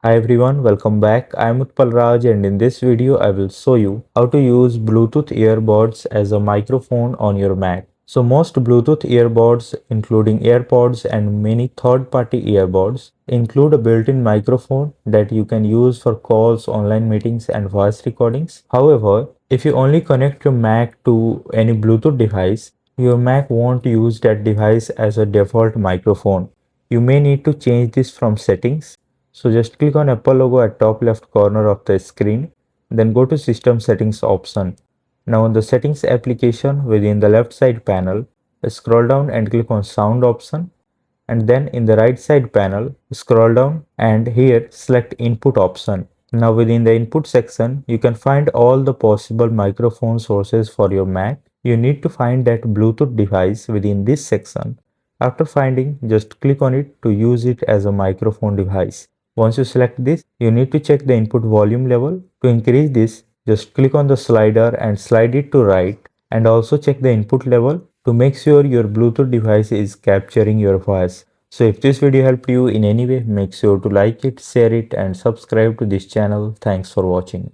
Hi everyone, welcome back. I am Utpal Raj and in this video I will show you how to use Bluetooth earbuds as a microphone on your Mac. So most Bluetooth earbuds including AirPods and many third-party earbuds include a built-in microphone that you can use for calls, online meetings and voice recordings. However, if you only connect your Mac to any Bluetooth device, your Mac won't use that device as a default microphone. You may need to change this from settings, so just click on Apple logo at top left corner of the screen, then go to System Settings option. Now on the Settings application within the left side panel, scroll down and click on Sound option, and then in the right side panel, scroll down and here select Input option. Now within the input section, you can find all the possible microphone sources for your Mac. You need to find that Bluetooth device within this section. After finding, just click on it to use it as a microphone device. Once you select this, you need to check the input volume level. To increase this, just click on the slider and slide it to right, and also check the input level to make sure your Bluetooth device is capturing your voice. So if this video helped you in any way, make sure to like it, share it and subscribe to this channel. Thanks for watching.